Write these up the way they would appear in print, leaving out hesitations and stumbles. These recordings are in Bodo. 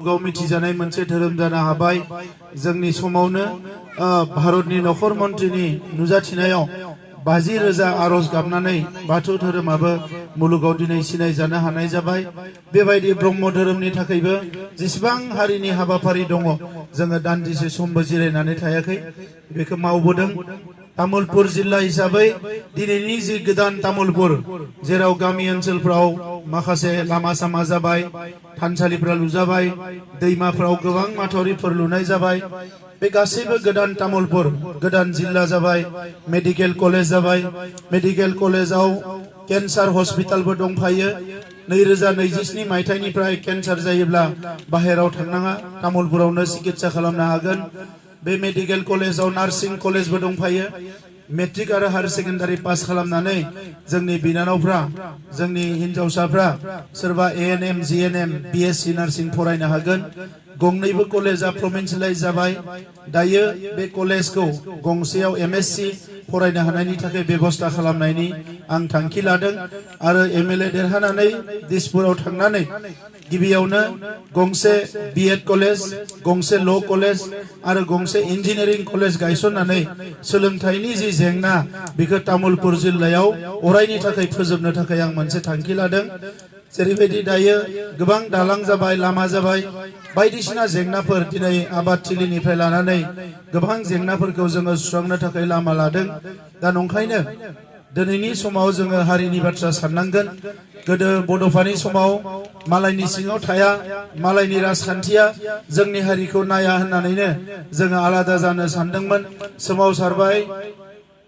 गाव मिथिजानाय मोनसे धोरोम जानो हाबाय। जोंनि समावनो भारतनि नखर मन्त्रीनि नुजाथिनायाव 50,000 आरज गाबनानै बाथौ धोरोमाबो मुलुगाव दिनै सिनायजानो हानाय जाबाय। बेबायदि ब्रह्म धोरोमनि थाखायबो जेसेबां हारिनि हाबाफारि दङ, जोङो दान्दिसे समबो जिरायनानै थायाखै, बेखौ मावबोदों। तामुलपुर जिल्ला हिसाबै दिनैनि जि गोदान तामुलपुर, जेराव गामि ओनसोलफ्राव माखासे लामा सामा जाबाय, थानसालिफ्रा लुजाबाय, दैमाफ्राव गोबां माथावरिफोर लुनाय जाबाय। बे गासैबो गोदान तामुलपुर, गोदान जिल्ला जाबाय। मेडिकेल कलेज जाबाय। मेडिकेल कलेजाव केन्सार हस्पिटालबो दंफायो। 2027 मायथाइनिफ्राय केन्सार जायोब्ला बाहेराव थांनाङा, तामुलपुरावनो सिकित्सा खालामनो हागोन। बे मेडिकेल कलेजाव नार्सिं कलेजबो दंफायो। मेट्रिक आरो हायर सेकेन्डारि पास खालामनानै जोंनि बिनानावफ्रा, जोंनि हिनजावसाफ्रा सोरबा ANM, GNM, BSc नार्सिं फरायनो हागोन। गंनैबो कलेजा प्रभिन्सियेलाइज जाबाय। दायो बे कलेजखौ गंसेयाव MSc फरायनो हानायनि थाखाय बेबस्था खालामनायनि आं थांखि लादों। आरो MLA देरहानानै दिसपुराव थांनानै गिबियावनो गंसे B.Ed कलेज, गंसे ल' कलेज आरो गंसे इन्जिनियारिं कलेज गायसननानै सोलोंथाइनि जि जेंना बेखौ तामुलपुर जिल्लायाव अरायनि थाखाय फोजोबनो थाखाय आं मोनसे थांखि लादों। जेरैबायदि दायो गोबां दालां जाबाय, लामा जाबाय, बायदिसिना जेंनाफोर दिनै आबादथिलिनिफ्राय लानानै गोबां जेंनाफोरखौ जोङो सुस्रांनो थाखाय लामा लादों। दा नंखायनो दिनैनि समाव जोङो हारिनि बाथ्रा साननांगोन। गोदो बड'फानि समाव मालायनि सिङाव थाया, मालायनि राजखान्थिया जोंनि हारिखौ नाया होननानैनो जोङो आलादा जानो सानदोंमोन। सोमावसारबाय,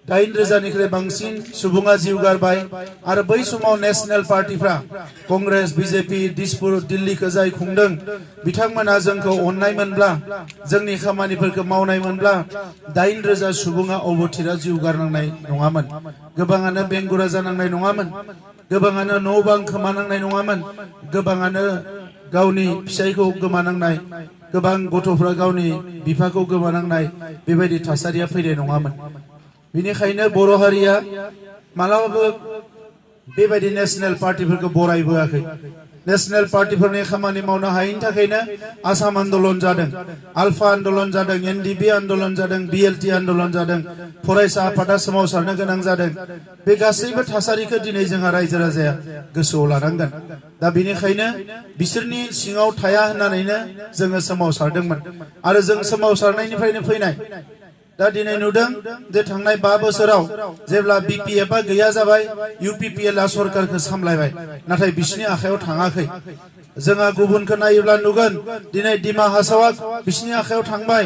8,000निख्रुइ बांसिन सुबुङा जिउ गारबाय। आरो बै समाव नेशनेल पार्टिफ्रा, कंग्रेस, BJP, दिसपुर, दिल्लीखौ जाय खुंदों, बिथांमोना जोंखौ अननाय मोनब्ला, जोंनि खामानिफोरखौ मावनाय मोनब्ला 8,000 सुबुङा अबथिरा जिउ गारनांनाय नङामोन। गोबाङानो बेंगुरा जानांनाय नङामोन। गोबाङानो न' बां खोमानांनाय नङामोन। गोबाङानो गावनि फिसायखौ गोमानांनाय, गोबां गथ'फ्रा गावनि बिफाखौ गोमानांनाय, बेबायदि थासारिया फैनाय नङामोन। बेनिखायनो बर' हारिया मालाबाबो बेबायदि नेशनेल पार्टिफोरखौ बरायबोआखै। नेशनेल पार्टिफोरनि खामानि मावनो हायैनि थाखायनो आसाम आन्दलन जादों, आल्फा आन्दलन जादों, NDP आन्दलन जादों, BLT आन्दलन जादों, फरायसा आफादा सोमावसारनो गोनां जादों। बे गासैबो थासारिखौ दिनै जोंहा रायजो राजाया गोसोआव लानांगोन। दा बेनिखायनो बिसोरनि सिङाव थाया होननानैनो जोङो सोमावसारदोंमोन। आरो जों सोमावसारनायनिफ्रायनो फैनाय। दा दिनै नुदों जे थांनाय 5 बोसोराव जेब्ला BPFआ गैया जाबाय, UPPLआ सरकारखौ सामलायबाय, नाथाय बिसिनि आखायाव थाङाखै। जोंहा गुबुनखौ नायोब्ला नुगोन दिनै डिमा हासावआ बिसिनि आखायाव थांबाय,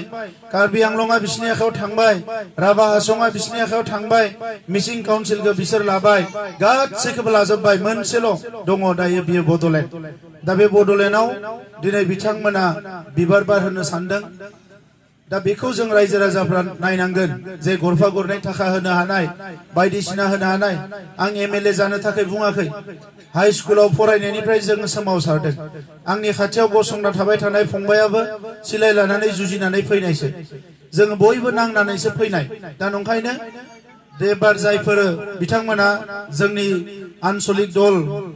कार्बि आंलंआ बिसिनि आखायाव थांबाय, राभा हासंआ बिसिनि आखायाव थांबाय, मिसिं काउन्सिलखौ बिसोर लाबाय, गासैखौबो लाजोबबाय। मोनसेल' दङ दायो, बियो बड'लेण्ड। दा बे बड'लेण्डआव दिनै बिथांमोना बिबार बारहोनो सानदों। दा बेखौ जों रायजो राजाफ्रा नायनांगोन जे गरफा गरनै थाखा होनो हानाय, बायदिसिना होनो हानाय। आं MLA जानो थाखाय बुङाखै। हाइ स्कुलाव फरायनायनिफ्राय जों सोमावसारदों। आंनि खाथियाव गसंना थाबाय थानाय फंबायाबो सिलाय लानानै जुजिनानै फैनायसो। जों बयबो नांनानैसो फैनाय। दा नंखायनो एबार जायफोर बिथांमोना जोंनि आनसलिक दल,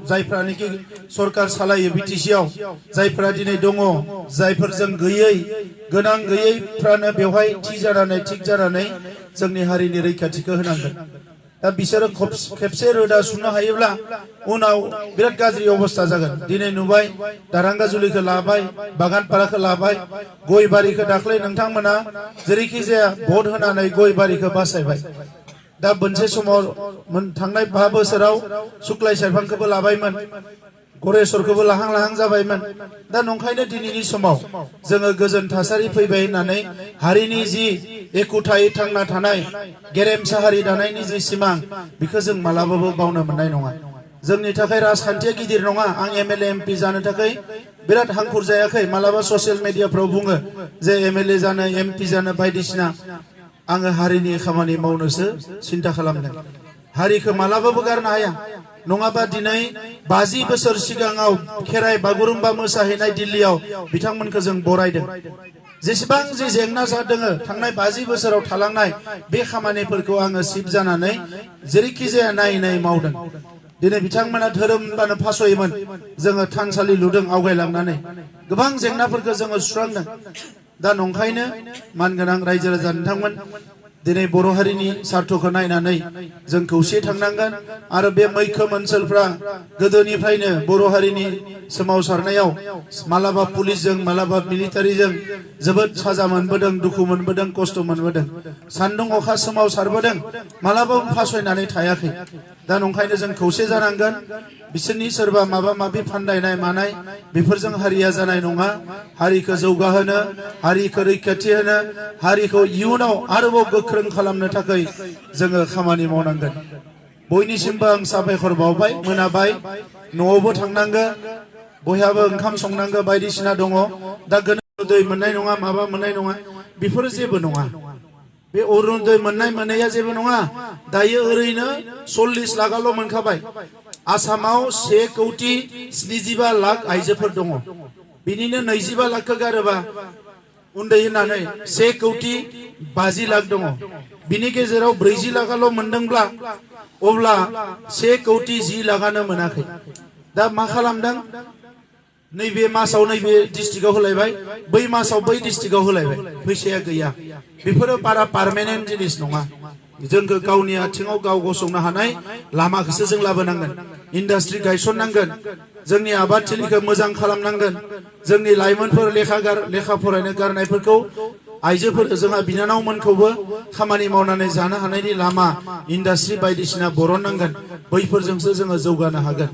जायफ्रानोखि सरकार सालायो BTC आव, जायफ्रा दिनै दङ, जायफोरजों गैयै, गोनां गैयैफ्रानो बेवहाय थि जानानै, थिग जानानै जोंनि हारिनि रैखाथिखौ होनांगोन। दा बिसोरो खेबसे रोदा सुनो हायोब्ला उनाव बिराद गाज्रि अबस्था जागोन। दिनै नुबाय दारांगाजुलिखौ लाबाय, बागानपाराखौ लाबाय, गय बारिखौ दाख्लै नोंथांमोना जेरैखि जाया भट होनानै गय बारिखौ बासायबाय। दा मोनसे समाव थांनाय 5 बोसोराव सुक्लाय सेरफांखौबो लाबायमोन, गरेस्वरखौबो लाहां लाहां जाबायमोन। दा नंखायनो दिनैनि समाव जोङो गोजोन थासारि फैबाय होननानै हारिनि जि एखुथायै थांना थानाय, गेरेमसा हारि दानायनि जि सिमां, बेखौ जों मालाबाबो बावनो मोननाय नङा। जोंनि थाखाय राजखान्थिया गिदिर नङा। आं MLA MP जानो थाखाय बिराद हांखुर जायाखै। मालाबा ससियेल मिडियाफ्राव बुङो जे MLA जानो, MP जानो बायदिसिना। आङो हारिनि खामानि मावनोसो सिन्था खालामदों। हारिखौ मालाबाबो गारनो हाया। नङाबा दिनै 50 बोसोर सिगाङाव खेराइ बागुरुम्बा मोसाहैनाय दिल्लीयाव बिथांमोनखौ जों बरायदों। जेसेबां जे जेंना जादों थांनाय 50 बोसोराव थालांनाय, बे खामानिफोरखौ आङो सिफ जानानै जेरैखि जाया नायै नायै मावदों। दिनै बिथांमोना धोरोम होनबानो फासयोमोन जोङो थानसालि लुदों आवगायलांनानै गोबां जेंनाफोरखौ जोङो सुस्रांदों दा नंखायनो मानगोनां रायजो राजा नोंथांमोन दिनै बर' हारिनि सार्थखौ नायनानै जों खौसे थांनांगोन आरो बे मैखोम ओनसोलफ्रा गोदोनिफ्रायनो बर' हारिनि सोमावसारनायाव मालाबा पुलिसजों मालाबा मिलिटारिजों जोबोद साजा मोनबोदों दुखु मोनबोदों खस्थ' मोनबोदों सान्दुं अखा सोमावसारबोदों मालाबाबो फासयनानै थायाखै दा नंखायनो जों खौसे जानांगोन बिसोरनि सोरबा माबा माबि फान्दायनाय मानाय बेफोरजों हारिया जानाय नङा हारिखौ जौगाहोनो हारिखौ रैखाथि होनो हारिखौ इयुनाव आरोबाव गोख्रों खालामनो थाखाय जोङो खामानि मावनांगोन बयनिसिमबो आं साबायखर बावबाय मोनाबाय न'आवबो थांनांगौ बयहाबो ओंखाम संनांगौ बायदिसिना दङ दा अरुणोदय मोननाय नङा माबा मोननाय नङा बेफोरो जेबो नङा बे अरुणोदय मोननाय मोननाया जेबो नङा दायो ओरैनो 40 लाखल' मोनखाबाय आसामाव 1,75 लाख आइजोफोर दङ बिनिनो 25 लाखखौ गारोबा उन्दै होननानै 1,50 लाख दङ बिनि गेजेराव 40 लाखल' मोनदोंब्ला अब्ला 1,10 लाखानो मोनाखै दा मा खालामदों नैबे मासाव नैबे डिस्ट्रिक्टआव होलायबाय बै मासाव बै डिस्ट्रिक्टआव होलायबाय फैसाया गैया बेफोरो बारा पार्मानेन्ट जिनिस नङा जोंखौ गावनि आथिङाव गाव गसंनो हानाय लामाखौसो जों लाबोनांगोन इन्डास्ट्रि गायसननांगोन जोंनि आबादथिलिखौ मोजां खालामनांगोन जोंनि लाइमोनफोर लेखा फरायनो गारनायफोरखौ आइजोफोर जोंहा बिनानावमोनखौबो खामानि मावनानै जानो हानायनि लामा इन्डास्ट्रि बायदिसिना बरननांगोन बैफोरजोंसो जोङो जौगानो हागोन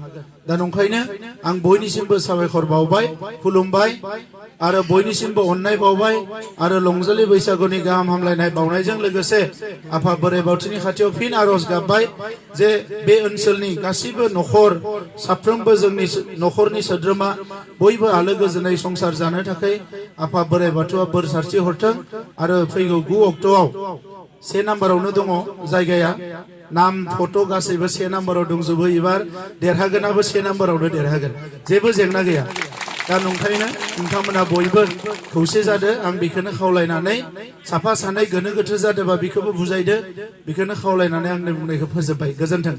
दा नंखायनो आं बयनिसिमबो साबायखर बावबाय खुलुमबाय आरो बयनिसिमबो अननाय बावबाय आरो रंजालि बैसागुनि गाहाम हामलायनाय बावनायजों लोगोसे आफा बोराइ बाथौनि खाथियाव फिन आरज गाबबाय जे बे ओनसोलनि गासैबो नखर साफ्रोमबो जोंनि नखरनि सोद्रोमा बयबो आलो गोजोनै संसार जानो थाखाय आफा बोराइ बाथौआ बोर सारस्रि हरथों आरो फैगौ 9 अक्ट'आव 1 नाम्बारावनो दङ जायगाया नाम फट' गासैबो 1 नाम्बाराव दंजोबो एबार देरहागोनाबो 1 नाम्बारावनो देरहागोन जेबो जेंना गैया दा नंखायनो नोंथांमोना बयबो खौसे जादो आं बेखौनो खावलायनानै साफा सानै गोनो गोथो जादोंबा बेखौबो बुजायदो बेखौनो खावलायनानै आंनि बुंनायखौ फोजोबबाय गोजोन्थों।